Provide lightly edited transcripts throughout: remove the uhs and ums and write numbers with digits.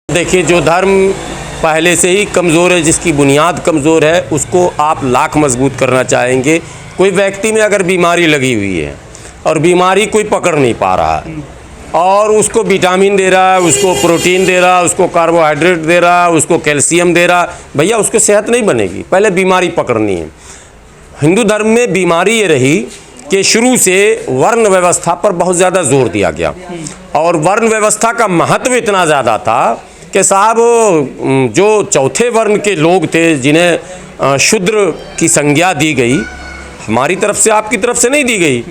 देखिए, जो धर्म पहले से ही कमज़ोर है, जिसकी बुनियाद कमज़ोर है, उसको आप लाख मजबूत करना चाहेंगे। कोई व्यक्ति में अगर बीमारी लगी हुई है और बीमारी कोई पकड़ नहीं पा रहा है और उसको विटामिन दे रहा है, उसको प्रोटीन दे रहा है, उसको कार्बोहाइड्रेट दे रहा है, उसको कैल्शियम दे रहा है, भैया उसको सेहत नहीं बनेगी। पहले बीमारी पकड़नी है। हिंदू धर्म में बीमारी ये रही कि शुरू से वर्ण व्यवस्था पर बहुत ज़्यादा जोर दिया गया और वर्ण व्यवस्था का महत्व इतना ज़्यादा था कि साहब जो चौथे वर्ण के लोग थे, जिन्हें शूद्र की संज्ञा दी गई, हमारी तरफ से, आपकी तरफ से नहीं दी गई,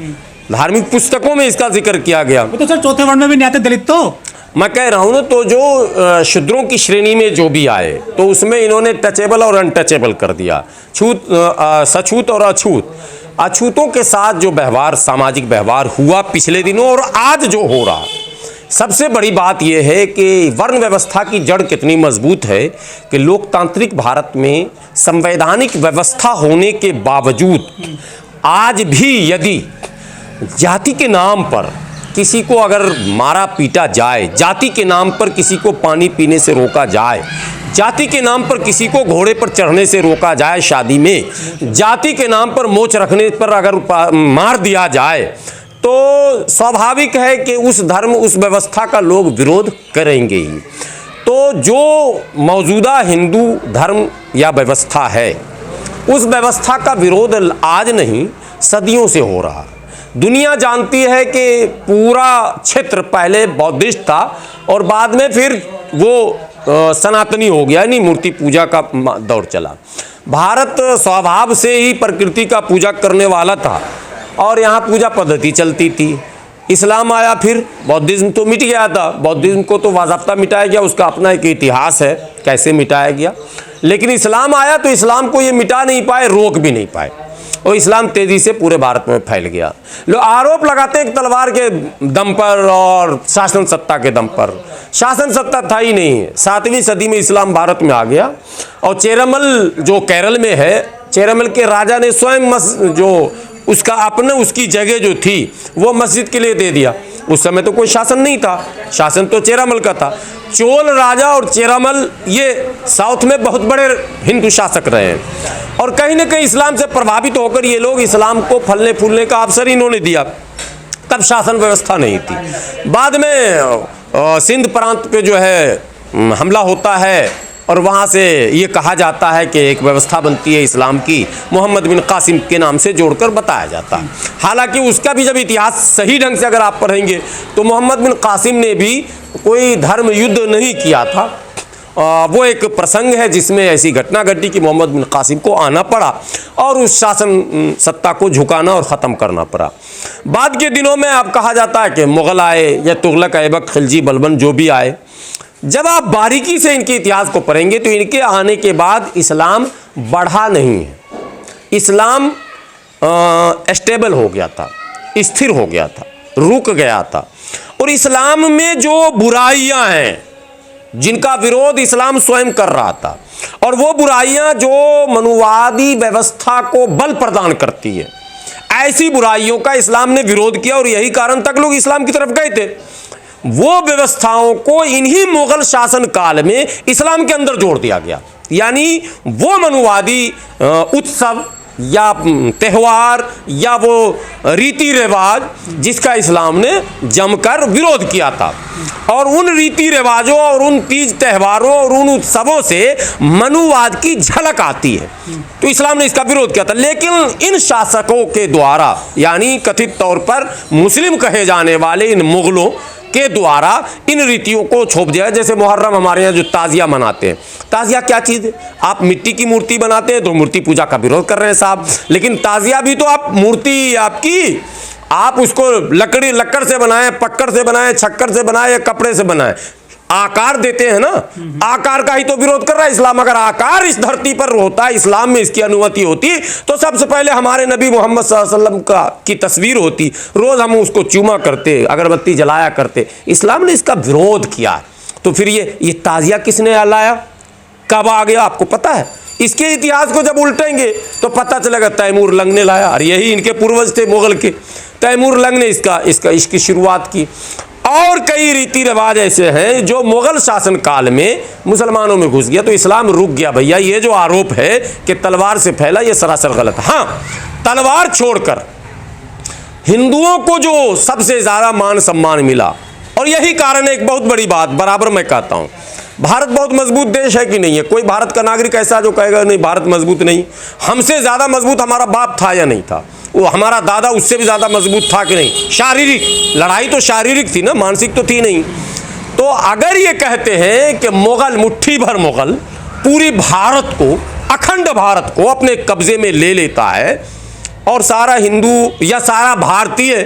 धार्मिक पुस्तकों में इसका जिक्र किया गया। तो सर चौथे वर्ण में भी नहीं आते दलित तो मैं कह रहा हूँ ना, तो जो शूद्रों की श्रेणी में जो भी आए तो उसमें इन्होंने टचेबल और अनटचेबल कर दिया, सछूत और अछूत। अछूतों के साथ जो व्यवहार, सामाजिक व्यवहार हुआ पिछले दिनों और आज जो हो रहा, सबसे बड़ी बात यह है कि वर्ण व्यवस्था की जड़ कितनी मजबूत है कि लोकतांत्रिक भारत में संवैधानिक व्यवस्था होने के बावजूद आज भी यदि जाति के नाम पर किसी को अगर मारा पीटा जाए, जाति के नाम पर किसी को पानी पीने से रोका जाए, जाति के नाम पर किसी को घोड़े पर चढ़ने से रोका जाए शादी में, जाति के नाम पर मोच रखने पर अगर मार दिया जाए, तो स्वाभाविक है कि उस धर्म, उस व्यवस्था का लोग विरोध करेंगे ही। तो जो मौजूदा हिंदू धर्म या व्यवस्था है, उस व्यवस्था का विरोध आज नहीं, सदियों से हो रहा। दुनिया जानती है कि पूरा क्षेत्र पहले बौद्धिस्ट था और बाद में फिर वो सनातनी हो गया, यानी मूर्ति पूजा का दौर चला। भारत स्वभाव से ही प्रकृति का पूजा करने वाला था और यहाँ पूजा पद्धति चलती थी। इस्लाम आया, फिर बौद्धिज्म तो मिट गया था, बौद्धिज्म को तो वाज़ाब्ता मिटाया गया, उसका अपना एक इतिहास है कैसे मिटाया गया। लेकिन इस्लाम आया तो इस्लाम को ये मिटा नहीं पाए, रोक भी नहीं पाए और इस्लाम तेज़ी से पूरे भारत में फैल गया। लोग आरोप लगाते हैं तलवार के दम पर और शासन सत्ता के दम पर। शासन सत्ता था ही नहीं है। 7वीं सदी में इस्लाम भारत में आ गया और चेरमल जो केरल में है, चेरमल के राजा ने स्वयं जो उसका अपने उसकी जगह जो थी वो मस्जिद के लिए दे दिया। उस समय तो कोई शासन नहीं था, शासन तो चेरामल का था। चोल राजा और चेरामल ये साउथ में बहुत बड़े हिंदू शासक रहे हैं और कहीं ना कहीं इस्लाम से प्रभावित होकर ये लोग इस्लाम को फलने फूलने का अवसर इन्होंने दिया। तब शासन व्यवस्था नहीं थी। बाद में सिंध प्रांत पे जो है हमला होता है और वहाँ से ये कहा जाता है कि एक व्यवस्था बनती है इस्लाम की, मोहम्मद बिन कासिम के नाम से जोड़कर बताया जाता है। हालांकि उसका भी जब इतिहास सही ढंग से अगर आप पढ़ेंगे तो मोहम्मद बिन कासिम ने भी कोई धर्म युद्ध नहीं किया था। वो एक प्रसंग है जिसमें ऐसी घटना घटी कि मोहम्मद बिन कासिम को आना पड़ा और उस शासन सत्ता को झुकाना और ख़त्म करना पड़ा। बाद के दिनों में अब कहा जाता है कि मुग़ल आए या तुगलक, ऐबक, खिलजी, बलबन जो भी आए, जब आप बारीकी से इनके इतिहास को पढ़ेंगे तो इनके आने के बाद इस्लाम बढ़ा नहीं है। इस्लाम स्टेबल हो गया था, स्थिर हो गया था, रुक गया था। और इस्लाम में जो बुराइयां हैं जिनका विरोध इस्लाम स्वयं कर रहा था, और वो बुराइयां जो मनुवादी व्यवस्था को बल प्रदान करती है, ऐसी बुराइयों का इस्लाम ने विरोध किया और यही कारण तक लोग इस्लाम की तरफ गए थे। वो व्यवस्थाओं को इन्हीं मुगल शासन काल में इस्लाम के अंदर जोड़ दिया गया। यानी वो मनुवादी उत्सव या त्यौहार या वो रीति रिवाज जिसका इस्लाम ने जमकर विरोध किया था, और उन रीति रिवाजों और उन तीज त्योहारों और उन उत्सवों से मनुवाद की झलक आती है, तो इस्लाम ने इसका विरोध किया था। लेकिन इन शासकों के द्वारा, यानी कथित तौर पर मुस्लिम कहे जाने वाले इन मुगलों के द्वारा इन रीतियों को छोप दिया। जैसे मुहर्रम हमारे यहाँ जो ताजिया मनाते हैं, ताजिया क्या चीज़ है? आप मिट्टी की मूर्ति बनाते हैं तो मूर्ति पूजा का विरोध कर रहे हैं साहब, लेकिन ताजिया भी तो आप मूर्ति आपकी, आप उसको लकड़ से बनाएं, पक्कर से बनाएं, छक्कर से बनाएं या कपड़े से बनाएं, आकार देते हैं ना, आकार का ही तो विरोध कर रहा है इस्लाम। अगर आकार इस धरती पर होता है, इस्लाम में इसकी अनुमति होती, तो सबसे पहले हमारे नबी मोहम्मद सल्लल्लाहु अलैहि वसल्लम की तस्वीर होती, रोज हम उसको चूमा करते, अगरबत्ती जलाया करते। इस्लाम ने इसका विरोध किया। तो फिर ये ताजिया किसने लाया, कब आ गया, आपको पता है? इसके इतिहास को जब उल्टेंगे तो पता चलेगा तैमूर लंग ने लाया, और यही इनके पूर्वज थे मुगल के। तैमूर लंग ने इसकी शुरुआत की। और कई रीति रिवाज ऐसे हैं जो मुगल शासन काल में मुसलमानों में घुस गया, तो इस्लाम रुक गया। भैया ये जो आरोप है कि तलवार से फैला, ये सरासर गलत है। हाँ, तलवार छोड़कर हिंदुओं को जो सबसे ज़्यादा मान सम्मान मिला, और यही कारण है, एक बहुत बड़ी बात बराबर मैं कहता हूँ, भारत बहुत मजबूत देश है कि नहीं है? कोई भारत का नागरिक ऐसा जो कहेगा नहीं भारत मजबूत नहीं। हमसे ज़्यादा मजबूत हमारा बाप था या नहीं था? वो हमारा दादा उससे भी ज़्यादा मजबूत था कि नहीं? शारीरिक लड़ाई तो शारीरिक थी ना, मानसिक तो थी नहीं। तो अगर ये कहते हैं कि मुगल, मुट्ठी भर मुगल पूरी भारत को, अखंड भारत को अपने कब्जे में ले लेता है और सारा हिंदू या सारा भारतीय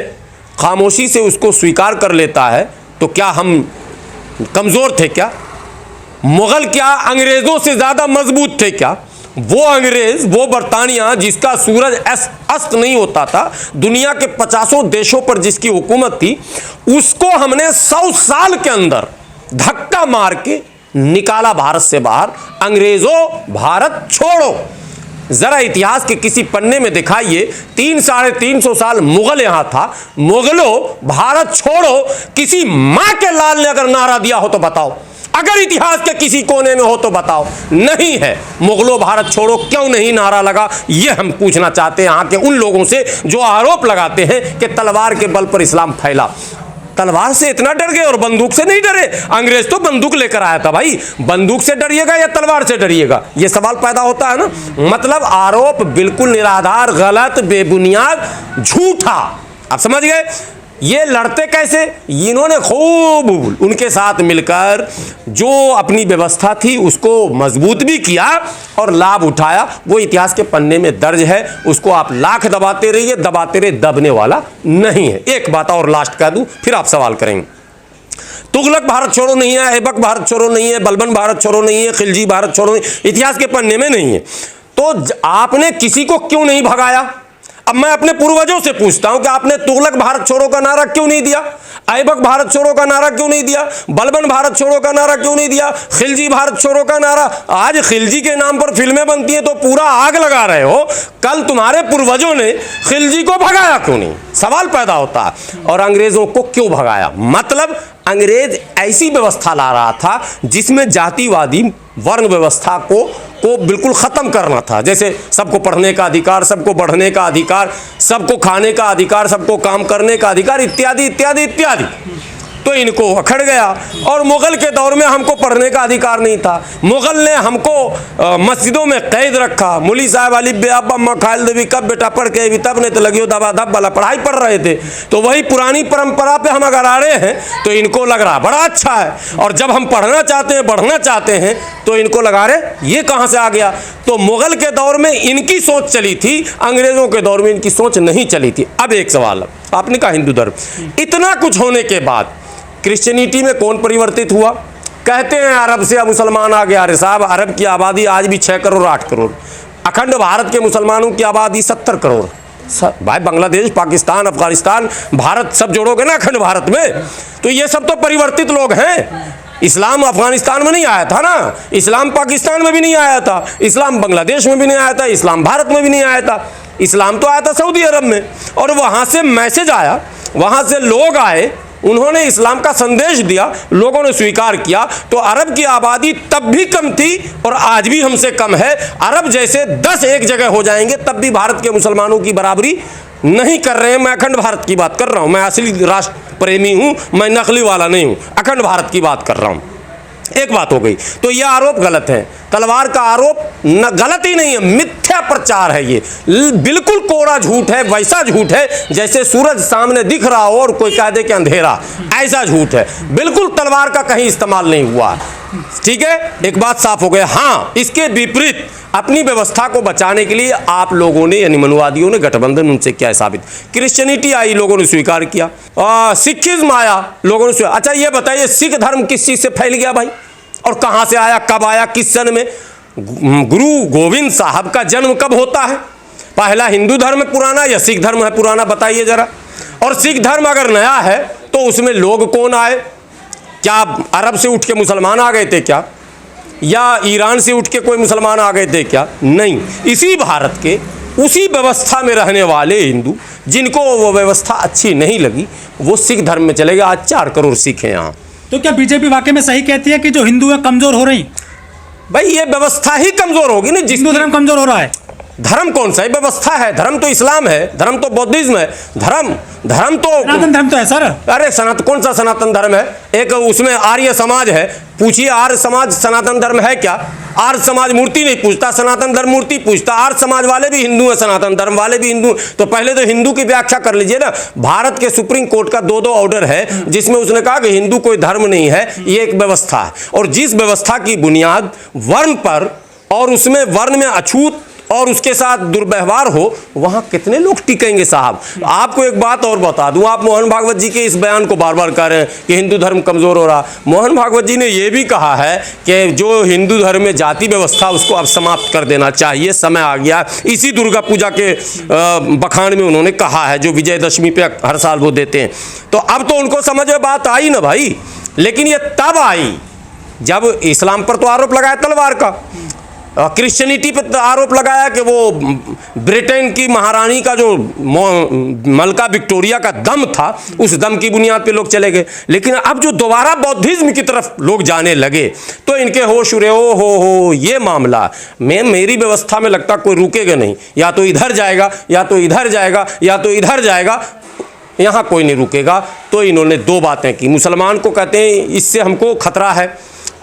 खामोशी से उसको स्वीकार कर लेता है, तो क्या हम कमज़ोर थे क्या? मुगल क्या अंग्रेज़ों से ज़्यादा मजबूत थे क्या? वो अंग्रेज़, वो बरतानिया जिसका सूरज अस्त नहीं होता था, दुनिया के 50 देशों पर जिसकी हुकूमत थी, उसको हमने 100 साल के अंदर धक्का मार के निकाला भारत से बाहर। अंग्रेज़ों भारत छोड़ो, ज़रा इतिहास के किसी पन्ने में दिखाइए 300-350 साल मुगल यहाँ था, मुगलों भारत छोड़ो किसी माँ के लाल ने अगर नारा दिया हो तो बताओ, अगर इतिहास के किसी कोने में हो तो बताओ। नहीं है। मुगलों भारत छोड़ो क्यों नहीं नारा लगा, ये हम पूछना चाहते हैं यहाँ के उन लोगों से जो आरोप लगाते हैं कि तलवार के बल पर इस्लाम फैला। तलवार से इतना डर गए और बंदूक से नहीं डरे? अंग्रेज तो बंदूक लेकर आया था भाई, बंदूक से डरिएगा या तलवार से डरिएगा, ये सवाल पैदा होता है ना। मतलब आरोप बिल्कुल निराधार, गलत, बेबुनियाद, झूठा। आप समझ गए? ये लड़ते कैसे? इन्होंने खूब उनके साथ मिलकर जो अपनी व्यवस्था थी उसको मजबूत भी किया और लाभ उठाया। वो इतिहास के पन्ने में दर्ज है, उसको आप लाख दबाते रहिए, दबाते रहे, दबने वाला नहीं है। एक बात और लास्ट कह दूं, फिर आप सवाल करेंगे। तुगलक भारत छोड़ो नहीं है, ऐबक भारत छोड़ो नहीं है, बलबन भारत छोड़ो नहीं है, खिलजी भारत छोड़ो नहीं, इतिहास के पन्ने में नहीं है। तो आपने किसी को क्यों नहीं भगाया? अब मैं अपने पूर्वजों से पूछता हूं कि आपने तुगलक भारत छोड़ो का नारा क्यों नहीं दिया? ऐबक भारत छोड़ो का नारा क्यों नहीं दिया? बलबन भारत छोड़ो का नारा क्यों नहीं दिया? खिलजी भारत छोड़ो का नारा? आज खिलजी के नाम पर फिल्में बनती हैं तो पूरा आग लगा रहे हो, कल तुम्हारे पूर्वजों ने खिलजी को भगाया क्यों नहीं? सवाल पैदा होता है। और अंग्रेजों को क्यों भगाया? मतलब अंग्रेज ऐसी व्यवस्था ला रहा था जिसमें जातिवादी वर्ण व्यवस्था को बिल्कुल ख़त्म करना था। जैसे सबको पढ़ने का अधिकार, सबको बढ़ने का अधिकार, सबको खाने का अधिकार, सबको काम करने का अधिकार, इत्यादि इत्यादि इत्यादि। तो इनको अखड़ गया। और मुग़ल के दौर में हमको पढ़ने का अधिकार नहीं था, मुग़ल ने हमको मस्जिदों में कैद रखा। मुली साहब अली बेअब्बा खाल देवी कब बेटा पढ़ के भी तब ने तो लगियो दबा धब वाला पढ़ाई पढ़ रहे थे। तो वही पुरानी परंपरा पे हम अगर आ रहे हैं तो इनको लग रहा बड़ा अच्छा है, और जब हम पढ़ना चाहते हैं, बढ़ना चाहते हैं, तो इनको लगा रहे ये कहाँ से आ गया। तो मुग़ल के दौर में इनकी सोच चली थी, अंग्रेज़ों के दौर में इनकी सोच नहीं चली थी। अब एक सवाल, आपने कहा हिंदू धर्म, इतना कुछ होने के बाद क्रिश्चियनिटी में कौन परिवर्तित हुआ? कहते हैं अरब से अब मुसलमान आ गया। अरे साहब, अरब की आबादी आज भी 6 करोड़ 8 करोड़, अखंड भारत के मुसलमानों की आबादी 70 करोड़। भाई बांग्लादेश, पाकिस्तान, अफगानिस्तान, भारत सब जोड़ोगे ना अखंड भारत में, तो ये सब तो परिवर्तित लोग हैं। इस्लाम अफगानिस्तान में नहीं आया था ना, इस्लाम पाकिस्तान में भी नहीं आया था, इस्लाम बांग्लादेश में भी नहीं आया था, इस्लाम भारत में भी नहीं आया था। इस्लाम तो आया था सऊदी अरब में, और वहाँ से मैसेज आया, वहाँ से लोग आए, उन्होंने इस्लाम का संदेश दिया, लोगों ने स्वीकार किया। तो अरब की आबादी तब भी कम थी और आज भी हमसे कम है। अरब जैसे 10 एक जगह हो जाएंगे तब भी भारत के मुसलमानों की बराबरी नहीं कर रहे हैं। मैं अखंड भारत की बात कर रहा हूँ, मैं असली राष्ट्र प्रेमी हूँ, मैं नकली वाला नहीं हूँ, अखंड भारत की बात कर रहा हूँ। एक बात हो गई। तो यह आरोप गलत है, तलवार का आरोप न गलत ही नहीं है, मिथ्या प्रचार है। ये बिल्कुल कोरा झूठ है, वैसा झूठ है जैसे सूरज सामने दिख रहा हो और कोई कह दे कि अंधेरा, ऐसा झूठ है। बिल्कुल तलवार का कहीं इस्तेमाल नहीं हुआ। ठीक है, एक बात साफ हो गया। हाँ, इसके विपरीत अपनी व्यवस्था को बचाने के लिए आप लोगों ने, यानी मनुवादियों ने गठबंधन उनसे किया है साबित। क्रिश्चियनिटी आई, लोगों ने स्वीकार किया, सिखिज्म आया, लोगों ने स्वीकार। अच्छा ये बताइए, सिख धर्म किस चीज़ से फैल गया भाई, और कहाँ से आया, कब आया, किस सन में? गुरु गोविंद साहब का जन्म कब होता है? पहला हिंदू धर्म पुराना या सिख धर्म है पुराना, बताइए जरा। और सिख धर्म अगर नया है तो उसमें लोग कौन आए? क्या अरब से उठ के मुसलमान आ गए थे क्या, या ईरान से उठ के कोई मुसलमान आ गए थे क्या? नहीं, इसी भारत के उसी व्यवस्था में रहने वाले हिंदू, जिनको वो व्यवस्था अच्छी नहीं लगी, वो सिख धर्म में चले गए। आज 4 करोड़ सिख हैं यहाँ। तो क्या बीजेपी वाकई में सही कहती है कि जो हिंदू है कमजोर हो रही? भाई ये व्यवस्था ही कमजोर होगी ना। हिंदू धर्म कमजोर हो रहा है। धर्म कौन सा है? व्यवस्था है। धर्म तो इस्लाम है, धर्म तो बौद्धिज्म है, धर्म तो सनातन धर्म तो है सर। अरे सनातन कौन सा सनातन धर्म है? एक उसमें आर्य समाज है। पूछिए आर्य समाज सनातन धर्म है क्या? आर्य समाज मूर्ति नहीं पूछता, सनातन धर्म मूर्ति पूछता। आर्य समाज वाले भी हिंदू हैं, सनातन धर्म वाले भी हिंदू। तो पहले तो हिंदू की व्याख्या कर लीजिए ना। भारत के सुप्रीम कोर्ट का 2 ऑर्डर है जिसमें उसने कहा कि हिंदू कोई धर्म नहीं है, ये एक व्यवस्था है। और जिस व्यवस्था की बुनियाद वर्ण पर और उसमें वर्ण में अछूत और उसके साथ दुर्व्यवहार हो, वहां कितने लोग टिकेंगे साहब? आपको एक बात और बता दूं, आप मोहन भागवत जी के इस बयान को बार बार कह रहे हैं कि हिंदू धर्म कमजोर हो रहा। मोहन भागवत जी ने यह भी कहा है कि जो हिंदू धर्म में जाति व्यवस्था उसको अब समाप्त कर देना चाहिए, समय आ गया। इसी दुर्गा पूजा के बखान में उन्होंने कहा है, जो विजयदशमी पे हर साल वो देते हैं। तो अब तो उनको समझ में बात आई ना भाई। लेकिन ये तब आई जब इस्लाम पर तो आरोप लगाया तलवार का, क्रिश्चियनिटी पर आरोप लगाया कि वो ब्रिटेन की महारानी का जो मलका विक्टोरिया का दम था, उस दम की बुनियाद पे लोग चले गए। लेकिन अब जो दोबारा बौद्धिज्म की तरफ लोग जाने लगे तो इनके होश उड़े। हो ये मामला में मेरी व्यवस्था में लगता कोई रुकेगा नहीं, या तो इधर जाएगा या तो इधर जाएगा या तो इधर जाएगा, यहाँ कोई नहीं रुकेगा। तो इन्होंने 2 बातें की। मुसलमान को कहते हैं इससे हमको खतरा है,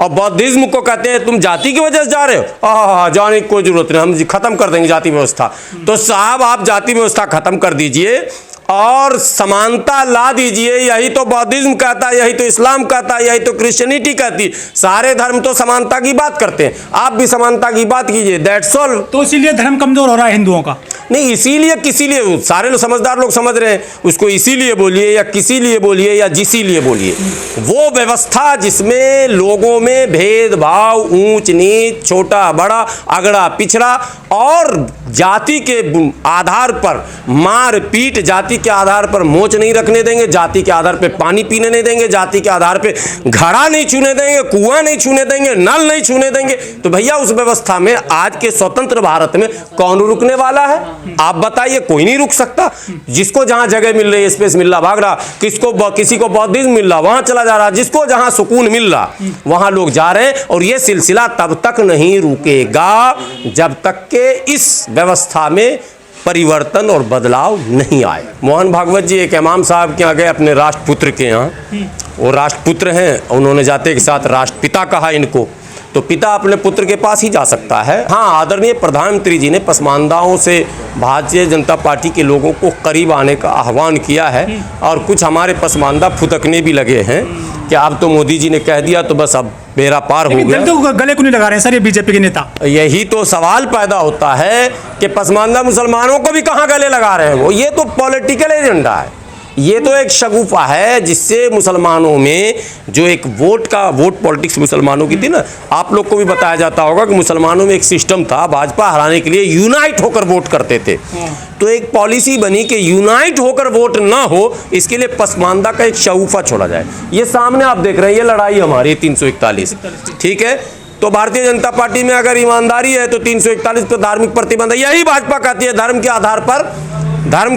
और बौद्धिज्म को कहते हैं तुम जाति की वजह से जा रहे हो। जाने की कोई जरूरत नहीं, हम खत्म कर देंगे जाति व्यवस्था। तो साहब आप जाति व्यवस्था खत्म कर दीजिए और समानता ला दीजिए। यही तो बौद्धिज्म कहता है, यही तो इस्लाम कहता है, यही तो क्रिश्चियनिटी कहती है। सारे धर्म तो समानता की बात करते हैं, आप भी समानता की बात कीजिए, दैट्स ऑल। तो इसीलिए धर्म कमजोर हो रहा है हिंदुओं का? नहीं, इसीलिए किसीलिए सारे लोग समझदार लोग समझ रहे हैं उसको, इसीलिए बोलिए या किसी लिए बोलिए या जिसी लिए बोलिए। वो व्यवस्था जिसमें लोगों में भेदभाव, ऊंच नीच, छोटा बड़ा, अगड़ा पिछड़ा और जाति के आधार पर मार पीट, जाति के आधार पर मोच नहीं रखने देंगे, जाति के आधार पर पानी पीने नहीं देंगे, जाति के आधार पर घड़ा नहीं छूने देंगे, कुआं नहीं छूने देंगे, नल नहीं छूने देंगे। तो भैया उस व्यवस्था में आज के स्वतंत्र भारत में कौन रुकने वाला है? आप बताइए, कोई नहीं रुक सकता। जिसको जहां जगह मिल रही है, स्पेस मिल रहा, भाग रहा। किसी को बौद्धिज्म मिल रहा, वहां चला जा रहा। जिसको जहां सुकून मिल रहा वहां लोग जा रहे हैं। और यह सिलसिला तब तक नहीं रुकेगा जब तक के इस व्यवस्था में परिवर्तन और बदलाव नहीं आए। मोहन भागवत जी एक इमाम साहब के यहाँ गए अपने राष्ट्रपुत्र के यहाँ। वो राष्ट्रपुत्र हैं, उन्होंने जाते के साथ राष्ट्रपिता कहा इनको। तो पिता अपने पुत्र के पास ही जा सकता है। हाँ, आदरणीय प्रधानमंत्री जी ने पसमानदाओं से भारतीय जनता पार्टी के लोगों को करीब आने का आह्वान किया है, और कुछ हमारे पसमानदा फुदकने भी लगे हैं कि अब तो मोदी जी ने कह दिया तो बस अब बेड़ा पार हो गया। तो गले को नहीं लगा रहे हैं सर ये बीजेपी के नेता? यही तो सवाल पैदा होता है कि पसमानदा मुसलमानों को भी कहाँ गले लगा रहे हैं वो। ये तो पॉलिटिकल एजेंडा है, ये तो एक शगुफा है जिससे मुसलमानों में जो एक वोट पॉलिटिक्स मुसलमानों की थी ना। आप लोग को भी बताया जाता होगा कि मुसलमानों में एक सिस्टम था, भाजपा हराने के लिए यूनाइट होकर वोट करते थे। तो एक पॉलिसी बनी कि यूनाइट होकर वोट ना हो, इसके लिए पसमानदा का एक शगुफा छोड़ा जाए। ये सामने आप देख रहे हैं, ये लड़ाई हमारी 341, ठीक है। तो भारतीय जनता पार्टी में अगर ईमानदारी है तो 341 पर धार्मिक प्रतिबंध है। यही भाजपा कहती है धर्म के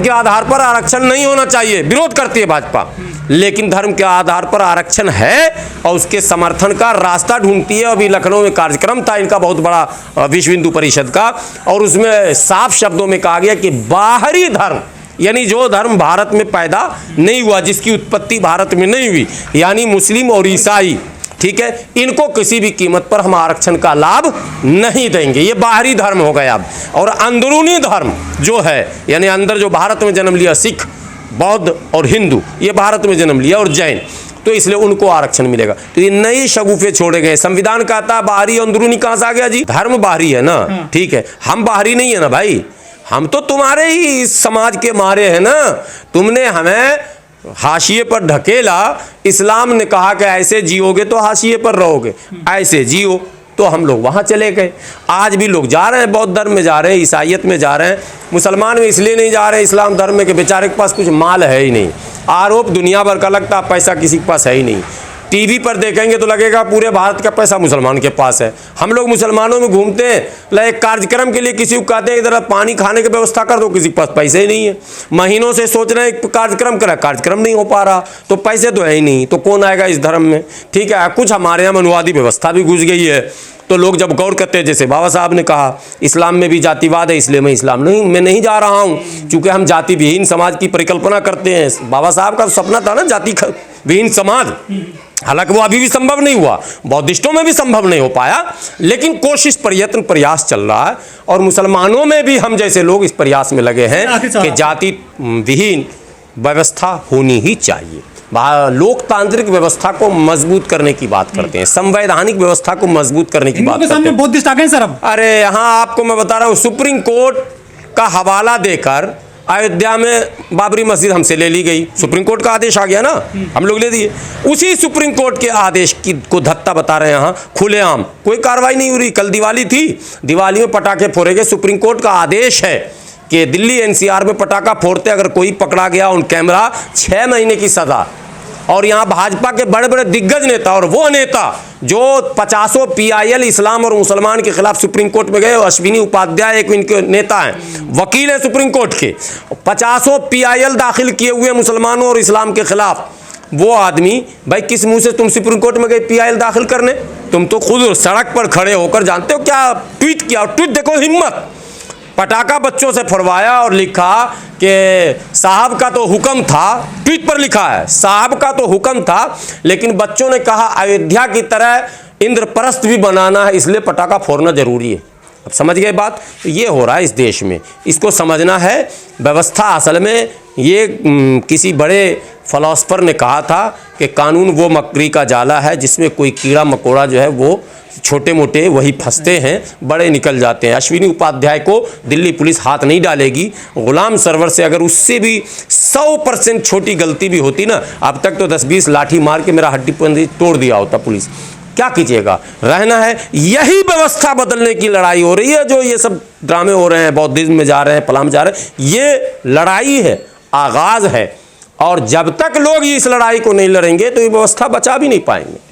आधार पर आरक्षण नहीं होना चाहिए, विरोध करती है भाजपा। लेकिन धर्म के आधार पर आरक्षण है और उसके समर्थन का रास्ता ढूंढती है। अभी लखनऊ में कार्यक्रम था इनका बहुत बड़ा, विश्व हिंदू परिषद का, और उसमें साफ शब्दों में कहा गया कि बाहरी धर्म, यानी जो धर्म भारत में पैदा नहीं हुआ, जिसकी उत्पत्ति भारत में नहीं हुई, यानी मुस्लिम और ईसाई, ठीक है, इनको किसी भी कीमत पर हम आरक्षण का लाभ नहीं देंगे। ये बाहरी धर्म हो गया अब। और अंदरूनी धर्म जो है, यानी अंदर जो भारत में जन्म लिया, सिख, बौद्ध और हिंदू, ये भारत में जन्म लिया, और जैन, तो इसलिए उनको आरक्षण मिलेगा। तो ये नए शगुफे छोड़े गए। संविधान कहता है बाहरी अंदरूनी, कहां से आ गया जी? धर्म बाहरी है ना, ठीक है, हम बाहरी नहीं है ना भाई, हम तो तुम्हारे ही समाज के मारे हैं ना। तुमने हमें हाशिए पर ढकेला, इस्लाम ने कहा कि ऐसे जियोगे तो हाशिए पर रहोगे, ऐसे जियो, तो हम लोग वहाँ चले गए। आज भी लोग जा रहे हैं, बौद्ध धर्म में जा रहे हैं, ईसाइयत में जा रहे हैं, मुसलमान में इसलिए नहीं जा रहे हैं, इस्लाम धर्म में, कि बेचारे के पास कुछ माल है ही नहीं। आरोप दुनिया भर का लगता है, पैसा किसी के पास है ही नहीं। टीवी पर देखेंगे तो लगेगा पूरे भारत का पैसा मुसलमान के पास है। हम लोग मुसलमानों में घूमते हैं, एक कार्यक्रम के लिए किसी को कहते हैं इधर पानी खाने की व्यवस्था कर दो, किसी के पास पैसे ही नहीं है। महीनों से सोच रहे हैं कार्यक्रम करा, कार्यक्रम नहीं हो पा रहा, तो पैसे तो है ही नहीं, तो कौन आएगा इस धर्म में। ठीक है, कुछ हमारे यहाँ मनुवादी व्यवस्था भी घुस गई है, तो लोग जब गौर करते हैं, जैसे बाबा साहब ने कहा इस्लाम में भी जातिवाद है, इसलिए मैं इस्लाम में नहीं जा रहा हूँ, क्योंकि हम जाति विहीन समाज की परिकल्पना करते हैं। बाबा साहब का सपना था ना जाति विहीन समाज, हालांकि वो अभी भी संभव नहीं हुआ, बौद्धिस्टों में भी संभव नहीं हो पाया, लेकिन कोशिश प्रयत्न प्रयास चल रहा है। और मुसलमानों में भी हम जैसे लोग इस प्रयास में लगे हैं कि जाति विहीन व्यवस्था होनी ही चाहिए। लोकतांत्रिक व्यवस्था को मजबूत करने की बात करते हैं, संवैधानिक व्यवस्था को मजबूत करने की बात करते हैं। बौद्धिस्ट आ गए सर अब। अरे यहाँ आपको मैं बता रहा हूँ, सुप्रीम कोर्ट का हवाला देकर अयोध्या में बाबरी मस्जिद हमसे ले ली गई, सुप्रीम कोर्ट का आदेश आ गया ना, हम लोग ले दिए। उसी सुप्रीम कोर्ट के आदेश को धत्ता बता रहे हैं यहाँ खुलेआम, कोई कार्रवाई नहीं हो रही। कल दिवाली थी, दिवाली में पटाखे फोड़े गए, सुप्रीम कोर्ट का आदेश है कि दिल्ली एनसीआर में पटाखा फोड़ते अगर कोई पकड़ा गया ऑन कैमरा 6 महीने की सजा। और यहाँ भाजपा के बड़े बड़े दिग्गज नेता और वो नेता जो 50 PIL इस्लाम और मुसलमान के खिलाफ सुप्रीम कोर्ट में गए, अश्विनी उपाध्याय एक इनके नेता हैं, वकील हैं सुप्रीम कोर्ट के, 50 PIL दाखिल किए हुए मुसलमानों और इस्लाम के खिलाफ। वो आदमी भाई किस मुंह से तुम सुप्रीम कोर्ट में गए PIL दाखिल करने? तुम तो खुद सड़क पर खड़े होकर जानते हो क्या ट्वीट किया, ट्वीट देखो हिम्मत, पटाखा बच्चों से फरवाया और लिखा कि साहब का तो हुक्म था, ट्वीट पर लिखा है साहब का तो हुक्म था, लेकिन बच्चों ने कहा अयोध्या की तरह इंद्रप्रस्थ भी बनाना है, इसलिए पटाखा फोड़ना जरूरी है। अब समझ गए बात? तो ये हो रहा है इस देश में, इसको समझना है। व्यवस्था असल में ये किसी बड़े फिलोसफर ने कहा था कि कानून वो मकड़ी का जाला है जिसमें कोई कीड़ा मकोड़ा जो है वो छोटे मोटे वही फंसते हैं, बड़े निकल जाते हैं। अश्विनी उपाध्याय को दिल्ली पुलिस हाथ नहीं डालेगी। गुलाम सरवर से अगर उससे भी 100% छोटी गलती भी होती ना, अब तक तो 10-20 लाठी मार के मेरा हड्डी पंजी तोड़ दिया होता पुलिस। क्या कीजिएगा, रहना है। यही व्यवस्था बदलने की लड़ाई हो रही है, जो ये सब ड्रामे हो रहे हैं, बौद्धिज्म में जा रहे हैं, फलाम जा रहे हैं, ये लड़ाई है, आगाज है। और जब तक लोग इस लड़ाई को नहीं लड़ेंगे तो ये व्यवस्था बचा भी नहीं पाएंगे।